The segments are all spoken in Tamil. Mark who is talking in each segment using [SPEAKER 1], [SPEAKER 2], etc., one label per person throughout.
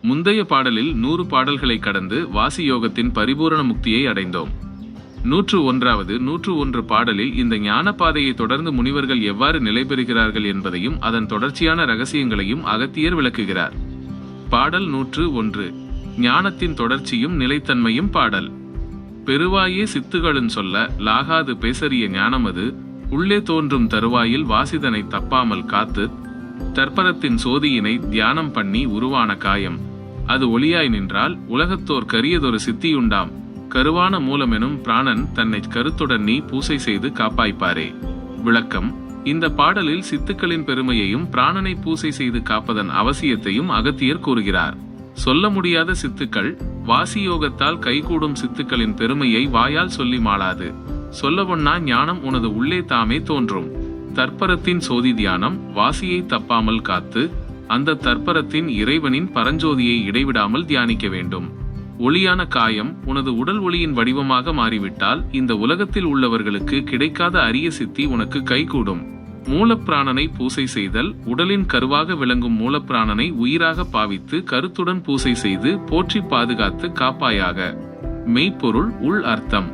[SPEAKER 1] முந்தைய பாடலில் 100 பாடல்களை கடந்து வாசி யோகத்தின் பரிபூரண முக்தியை அடைந்தோம். 101வது 101 பாடலில் இந்த ஞான பாதையை தொடர்ந்து முனிவர்கள் எவ்வாறு நிலை பெறுகிறார்கள் என்பதையும் அதன் தொடர்ச்சியான ரகசியங்களையும் அகத்தியர் விளக்குகிறார். பாடல் 101 ஞானத்தின் தொடர்ச்சியும் நிலைத்தன்மையும். பாடல்: பெருவாயே சித்துகளும் சொல்ல லாகாது பேசறிய ஞானமது உள்ளே தோன்றும் தருவாயில் வாசிதனை தப்பாமல் காத்து தற்பரத்தின் சோதியினை தியானம் பண்ணி உருவான காயம் அது ஒளியாய் நின்றால் உலகத்தோர் கரியதொரு சித்தியுண்டாம் கருவான மூலமெனும் பிராணன் தன்னை கருத்துடன் நீ பூசை செய்து காப்பாய்ப்பாரே. விளக்கம்: இந்த பாடலில் சித்துக்களின் பெருமையையும் பிராணனை பூசை செய்து காப்பதன் அவசியத்தையும் அகத்தியர் கூறுகிறார். சொல்ல முடியாத சித்துக்கள் வாசியோகத்தால் கைகூடும் சித்துக்களின் பெருமையை வாயால் சொல்லி மாளாது. சொல்லவொன்னா ஞானம் உனது உள்ளே தாமே தோன்றும். தற்பரத்தின் சோதி தியானம் வாசியை தப்பாமல் காத்து அந்த தற்பரத்தின் இறைவனின் பரஞ்சோதியை இடைவிடாமல் தியானிக்க வேண்டும். ஒளியான காயம் உனது உடல் ஒளியின் வடிவமாக மாறிவிட்டால் இந்த உலகத்தில் உள்ளவர்களுக்கு கிடைக்காத அரிய சித்தி உனக்கு கைகூடும். மூலப்பிராணனை பூசை செய்தல் உடலின் கருவாக விளங்கும் மூலப்பிராணனை உயிராக பாவித்து கருத்துடன் பூசை செய்து போற்றி பாதுகாத்து காப்பாயாக. மெய்ப்பொருள் உள் அர்த்தம்: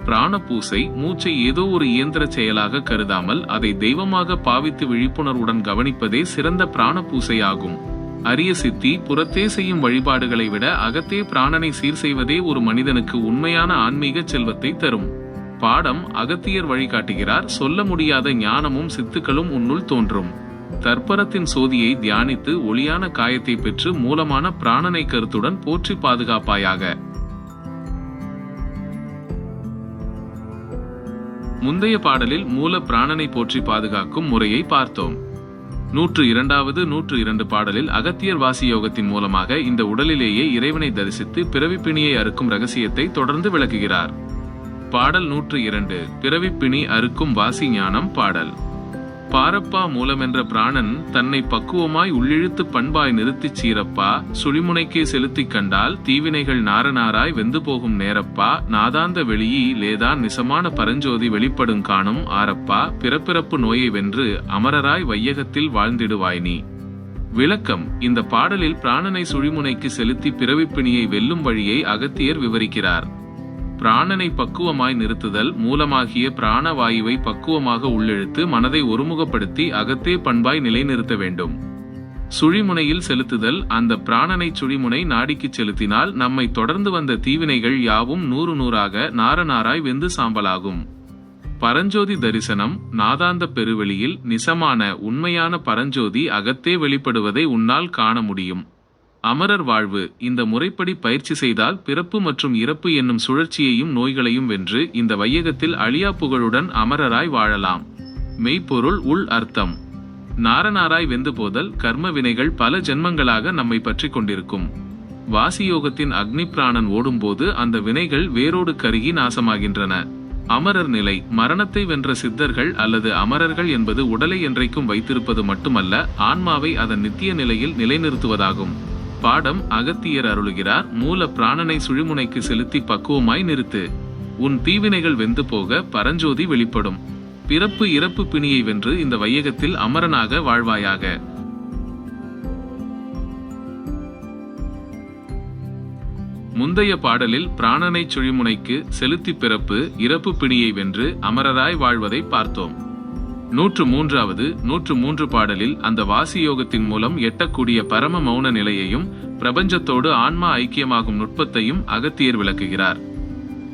[SPEAKER 1] பிராண பூசை மூச்சை ஏதோ ஒரு இயந்திர செயலாக கருதாமல் அதை தெய்வமாக பாவித்து விழிப்புணர்வுடன் கவனிப்பதே சிறந்த பிராண பூசை ஆகும். அரிய சித்தி புறத்தே செய்யும் வழிபாடுகளை விட அகத்தே பிராணனை சீர் செய்வதே ஒரு மனிதனுக்கு உண்மையான ஆன்மீக செல்வத்தை தரும். பாடம்: அகத்தியர் வழிகாட்டுகிறார். சொல்ல முடியாத ஞானமும் சித்துக்களும் உன்னுள் தோன்றும். தற்பரத்தின் சோதியை தியானித்து ஒளியான காயத்தை பெற்று மூலமான பிராணனை கருத்துடன் போற்றி பாதுகாப்பாயாக. முந்தைய பாடலில் மூல பிராணனை போற்றி பாதுகாக்கும் முறையை பார்த்தோம். 102வது 102 பாடலில் அகத்தியர் வாசி யோகத்தின் மூலமாக இந்த உடலிலேயே இறைவனை தரிசித்து பிறவிப்பிணியை அறுக்கும் ரகசியத்தை தொடர்ந்து விளக்குகிறார். பாடல் 102 பிறவிப்பிணி அறுக்கும் வாசி ஞானம். பாடல்: பாரப்பா மூலமென்ற பிராணன் தன்னை பக்குவமாய் உள்ளிழுத்து பண்பாய் நிறுத்திச் சீரப்பா சுழிமுனைக்கே செலுத்திக் கண்டால் தீவினைகள் நாரநாராய் வெந்து போகும் நேரப்பா நாதாந்த வெளியி லேதான் நிசமான பரஞ்சோதி வெளிப்படும் காணும் ஆரப்பா பிறப்பிறப்பு நோயை வென்று அமரராய் வையகத்தில் வாழ்ந்திடுவாய் நீ. விளக்கம்: இந்த பாடலில் பிராணனை சுழிமுனைக்கு செலுத்தி பிறவிப்பிணியை வெல்லும் வழியை அகத்தியர் விவரிக்கிறார். பிராணனை பக்குவமாய் நிறுத்துதல் மூலமாகிய பிராணவாயுவை பக்குவமாக உள்ளிழுத்து மனதை ஒருமுகப்படுத்தி அகத்தே பண்பாய் நிலைநிறுத்த வேண்டும். சுழிமுனையில் செலுத்துதல் அந்த பிராணனை சுழிமுனை நாடிக்கு செலுத்தினால் நம்மை தொடர்ந்து வந்த தீவினைகள் யாவும் 100 நாரநாராய் வெந்து சாம்பலாகும். பரஞ்சோதி தரிசனம் நாதாந்த பெருவெளியில் நிசமான உண்மையான பரஞ்சோதி அகத்தே வெளிப்படுவதை உன்னால் காண முடியும். அமரர் வாழ்வு இந்த முறைப்படி பயிற்சி செய்தால் பிறப்பு மற்றும் இறப்பு என்னும் சுழற்சியையும் நோய்களையும் வென்று இந்த வையகத்தில் அழியா புகழுடன் அமரராய் வாழலாம். மெய்ப்பொருள் உள் அர்த்தம்: நாரநாராய் வெந்து போதல் கர்ம வினைகள் பல ஜென்மங்களாக நம்மை பற்றி கொண்டிருக்கும். வாசியோகத்தின் அக்னி பிராணன் ஓடும்போது அந்த வினைகள் வேரோடு கருகி நாசமாகின்றன. அமரர் நிலை மரணத்தை வென்ற சித்தர்கள் அல்லது அமரர்கள் என்பது உடலை என்றைக்கும் வைத்திருப்பது மட்டுமல்ல, ஆன்மாவை அதன் நித்திய நிலையில் நிலைநிறுத்துவதாகும். பாடம்: அகத்தியர் அருளுகிறார். மூல பிராணனை சுழிமுனைக்கு செலுத்தி பக்குவமாய் நிறுத்து. உன் தீவினைகள் வெந்து போக பரஞ்சோதி வெளிப்படும். பிறப்பு இறப்பு பிணியை வென்று இந்த வையகத்தில் அமரனாக வாழ்வாயாக. முந்தைய பாடலில் பிராணனை சுழிமுனைக்கு செலுத்தி பிறப்பு இறப்பு பிணியை வென்று அமரராய் வாழ்வதை பார்த்தோம். 103வது 103 பாடலில் அந்த வாசியோகத்தின் மூலம் எட்டக்கூடிய பரம மௌன நிலையையும் பிரபஞ்சத்தோடு ஆன்மா ஐக்கியமாகும் நுட்பத்தையும் அகத்தியர் விளக்குகிறார்.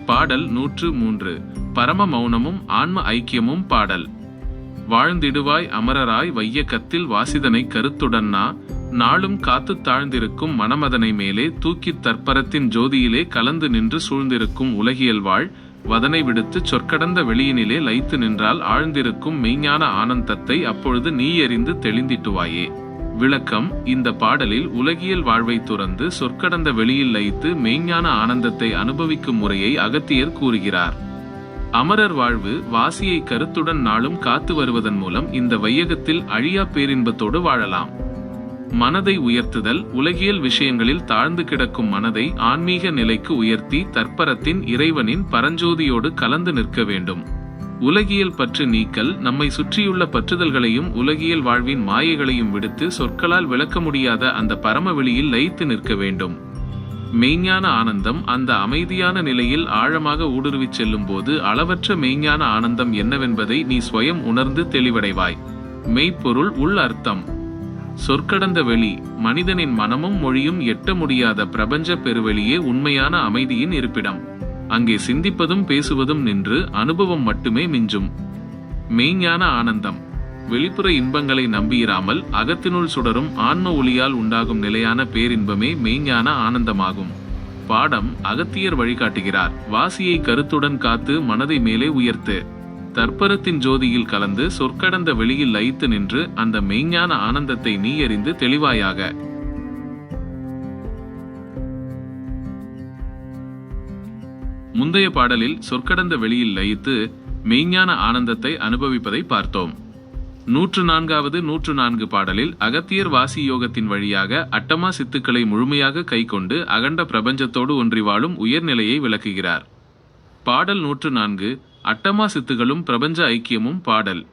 [SPEAKER 1] பாடல் 103 பரம மௌனமும் ஆன்ம ஐக்கியமும். பாடல்: வாழ்ந்திடுவாய் அமரராய் வையகத்தில் வாசிதனை கருத்துடன்னா நாளும் காத்து தாழ்ந்திருக்கும் மனமதனை மேலே தூக்கித் தற்பரத்தின் ஜோதியிலே கலந்து நின்று சூழ்ந்திருக்கும் உலகியல் வாழ் வதனை விடுத்து சொற்கடந்த வெளியினிலே லயித்து நின்றால் ஆழ்ந்திருக்கும் மெய்ஞான ஆனந்தத்தை அப்பொழுது நீ எறிந்து தெளிந்திட்டுவாயே. விளக்கம்: இந்த பாடலில் உலகியல் வாழ்வை துறந்து சொற்கடந்த வெளியில் லயித்து மெய்ஞான ஆனந்தத்தை அனுபவிக்கும் முறையை அகத்தியர் கூறுகிறார். அமரர் வாழ்வு வாசியை கருத்துடன் நாளும் காத்து வருவதன் மூலம் இந்த வையகத்தில் அழியா பேரின்பத்தோடு வாழலாம். மனதை உயர்த்துதல் உலகியல் விஷயங்களில் தாழ்ந்து கிடக்கும் மனதை ஆன்மீக நிலைக்கு உயர்த்தி தற்பரத்தின் இறைவனின் பரஞ்சோதியோடு கலந்து நிற்க வேண்டும். உலகியல் பற்று நீக்கல் நம்மை சுற்றியுள்ள பற்றுதல்களையும் உலகியல் வாழ்வின் மாயைகளையும் விடுத்து சொற்களால் விளக்க முடியாத அந்த பரமவெளியில் லயித்து நிற்க வேண்டும். மெய்ஞான ஆனந்தம் அந்த அமைதியான நிலையில் ஆழமாக ஊடுருவிச் செல்லும் போது அளவற்ற மெய்ஞான ஆனந்தம் என்னவென்பதை நீ ஸ்வயம் உணர்ந்து தெளிவடைவாய். மெய்ப்பொருள் உள் அர்த்தம். சொற்கடந்த வெளி, மனிதனின் மனமும் மொழியும் எட்ட முடியாத பிரபஞ்ச பெருவெளியே உண்மையான அமைதியின் இருப்பிடம். அங்கே சிந்திப்பதும் பேசுவதும் நின்று அனுபவம் மட்டுமே மிஞ்சும். மெய்ஞான ஆனந்தம். வெளிப்புற இன்பங்களை நம்பியிராமல் அகத்தினுள் சுடரும் ஆன்ம ஒளியால் உண்டாகும் நிலையான பேரின்பமே மெய்ஞான ஆனந்தமாகும். பாடம் அகத்தியர் வழிகாட்டுகிறார். வாசியை கருத்துடன் காத்து மனதை மேலே உயர்த்து. தற்பரத்தின் ஜோதியில் கலந்து சொற்கடந்த வெளியில் லயித்து நின்று அந்த மெய்ஞான ஆனந்தத்தை நீ அறிந்து தெளிவாயாக. முந்தைய பாடலில் சொற்கடந்த வெளியில் லயித்து மெய்ஞான ஆனந்தத்தை அனுபவிப்பதை பார்த்தோம். 104வது 104 பாடலில் அகத்தியர் வாசி யோகத்தின் வழியாக அட்டமா சித்துக்களை முழுமையாக கைக்கொண்டு அகண்ட பிரபஞ்சத்தோடு ஒன்றி வாழும் உயர்நிலையை விளக்குகிறார். பாடல் 104 அட்டமா சித்துகளும் பிரபஞ்ச ஐக்கியமும். பாடல்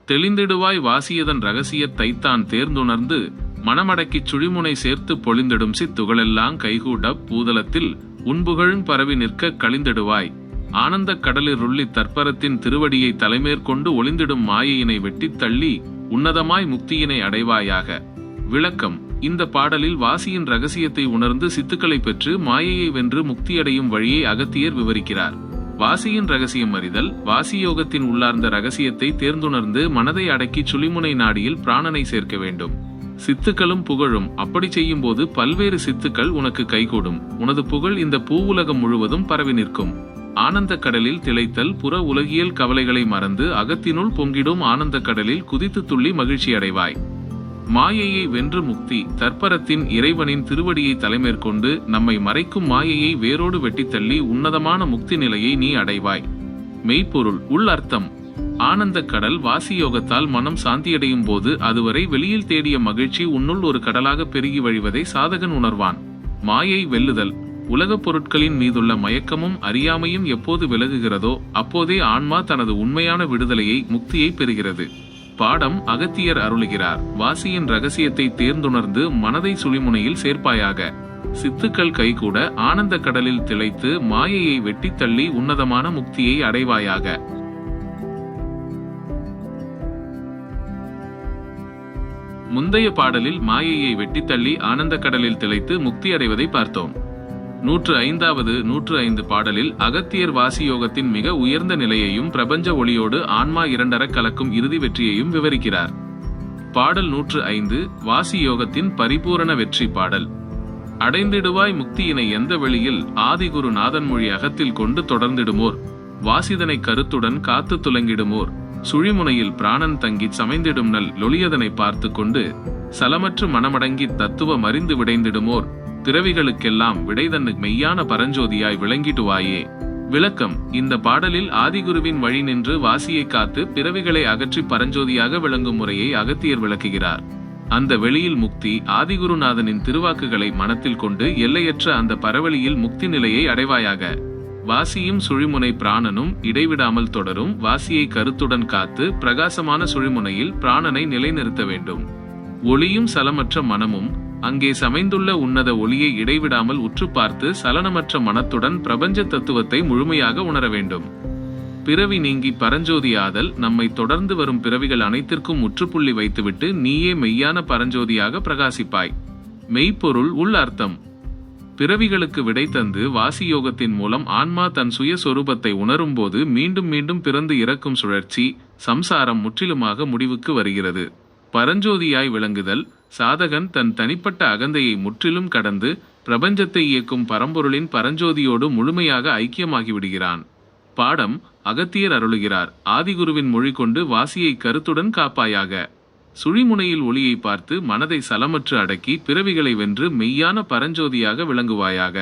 [SPEAKER 1] தெளிந்திடுவாய் வாசியதன் இரகசியத்தை தான் தேர்ந்துணர்ந்து மனமடக்கிச் சுழிமுனை சேர்த்து பொழிந்திடும் சித்துகளெல்லாம் கைகூட பூதலத்தில் உன்புகழும் பரவி நிற்க கழிந்திடுவாய். ஆனந்த கடலிருள்ளி தற்பரத்தின் திருவடியை தலைமேற்கொண்டு ஒளிந்திடும் மாயையினை வெட்டித் தள்ளி உன்னதமாய் முக்தியினை அடைவாயாக. விளக்கம். இந்த பாடலில் வாசியின் இரகசியத்தை உணர்ந்து சித்துக்களை பெற்று மாயையை வென்று முக்தியடையும் வழியை அகத்தியர் விவரிக்கிறார். வாசியின் இரகசியம் அறிதல். வாசியோகத்தின் உள்ளார்ந்த இரகசியத்தை தேர்ந்துணர்ந்து மனதை அடக்கி சுழிமுனை நாடியில் பிராணனை சேர்க்க வேண்டும். சித்துக்களும் புகழும். அப்படி செய்யும் போது பல்வேறு சித்துக்கள் உனக்கு கைகூடும். உனது புகழ் இந்த பூவுலகம் முழுவதும் பரவி நிற்கும். ஆனந்த கடலில் திளைத்தல். புற உலகியல் கவலைகளை மறந்து அகத்தினுள் பொங்கிடும் ஆனந்த கடலில் குதித்து துள்ளி மகிழ்ச்சி அடைவாய். மாயையை வென்று முக்தி. தற்பரத்தின் இறைவனின் திருவடியை தலைமேற்கொண்டு நம்மை மறைக்கும் மாயையை வேரோடு வெட்டித்தள்ளி உன்னதமான முக்தி நிலையை நீ அடைவாய். மெய்ப்பொருள் உள் அர்த்தம். ஆனந்த கடல் வாசியோகத்தால் மனம் சாந்தியடையும் போது அதுவரை வெளியில் தேடிய மகிழ்ச்சி உன்னுள் ஒரு கடலாக பெருகி வழிவதை சாதகன் உணர்வான். மாயை வெல்லுதல். உலகப் பொருட்களின் மீதுள்ள மயக்கமும் அறியாமையும் எப்போது விலகுகிறதோ அப்போதே ஆன்மா தனது உண்மையான விடுதலையை முக்தியை பெறுகிறது. பாடம் அகத்தியர் அருளுகிறார். வாசியின் இரகசியத்தை தேர்ந்துணர்ந்து மனதை சுழிமுனையில் சேர்ப்பாயாக. சித்துக்கள் கைகூட ஆனந்த கடலில் திளைத்து மாயையை வெட்டித் தள்ளி உன்னதமான முக்தியை அடைவாயாக. முந்தைய பாடலில் மாயையை வெட்டித்தள்ளி ஆனந்த கடலில் திளைத்து முக்தி அடைவதை பார்த்தோம். 105வது 105 பாடலில் அகத்தியர் வாசியோகத்தின் மிக உயர்ந்த நிலையையும் பிரபஞ்ச ஒளியோடு ஆன்மா இரண்டர கலக்கும் இறுதி வெற்றியையும் விவரிக்கிறார். பாடல் 105 வாசியோகத்தின் பரிபூரண வெற்றி பாடல். அடைந்திடுவாய் முக்தியினை எந்த வெளியில் ஆதிகுரு நாதன் மொழி அகத்தில் கொண்டு தொடர்ந்திடுமோர். வாசிதனை கருத்துடன் காத்து துலங்கிடுமோர். சுழிமுனையில் பிராணன் தங்கி சமைந்திடும் நல் லொளியதனை பார்த்து கொண்டு சலமற்று மனமடங்கி தத்துவ மறிந்து விடைந்திடுமோர். பிறவிகளுக்கெல்லாம் விடைதன்னு மெய்யான பரஞ்சோதியாய் விளங்கிடுவாயே. விளக்கம். இந்த பாடலில் ஆதிகுருவின் வழி நின்று வாசியை காத்து பிறவிகளை அகற்றி பரஞ்சோதியாக விளங்கும் முறையை அகத்தியர் விளக்குகிறார். அந்த வெளியில் முக்தி. ஆதிகுருநாதனின் திருவாக்குகளை மனத்தில் கொண்டு எல்லையற்ற அந்த பரவெளியில் முக்தி நிலையை அடைவாயாக. வாசியும் சுழிமுனை பிராணனும் இடைவிடாமல் தொடரும். வாசியை கருத்துடன் காத்து பிரகாசமான சுழிமுனையில் பிராணனை நிலைநிறுத்த வேண்டும். ஒளியும் சலமற்ற மனமும். அங்கே சமைந்துள்ள உன்னத ஒளியை இடைவிடாமல் உற்று பார்த்து சலனமற்ற மனத்துடன் பிரபஞ்ச தத்துவத்தை முழுமையாக உணர வேண்டும். பிறவி நீங்கி பரஞ்சோதியாதல். நம்மை தொடர்ந்து வரும் பிறவிகள் அனைத்திற்கும் முற்றுப்புள்ளி வைத்துவிட்டு நீயே மெய்யான பரஞ்சோதியாக பிரகாசிப்பாய். மெய்ப்பொருள் உள் அர்த்தம். பிறவிகளுக்கு விடை தந்து வாசியோகத்தின் மூலம் ஆன்மா தன் சுயஸ்வரூபத்தை உணரும் போது மீண்டும் மீண்டும் பிறந்து இறக்கும் சுழற்சி சம்சாரம் முற்றிலுமாக முடிவுக்கு வருகிறது. பரஞ்சோதியாய் விளங்குதல். சாதகன் தன் தனிப்பட்ட அகந்தையை முற்றிலும் கடந்து பிரபஞ்சத்தை இயக்கும் பரம்பொருளின் பரஞ்சோதியோடு முழுமையாக ஐக்கியமாகிவிடுகிறான். பாடம் அகத்தியர் அருளுகிறார். ஆதிகுருவின் மொழி கொண்டு வாசியை கருத்துடன் காப்பாயாக. சுழிமுனையில் ஒளியை பார்த்து மனதை சலமற்று அடக்கி பிறவிகளை வென்று மெய்யான பரஞ்சோதியாக விளங்குவாயாக.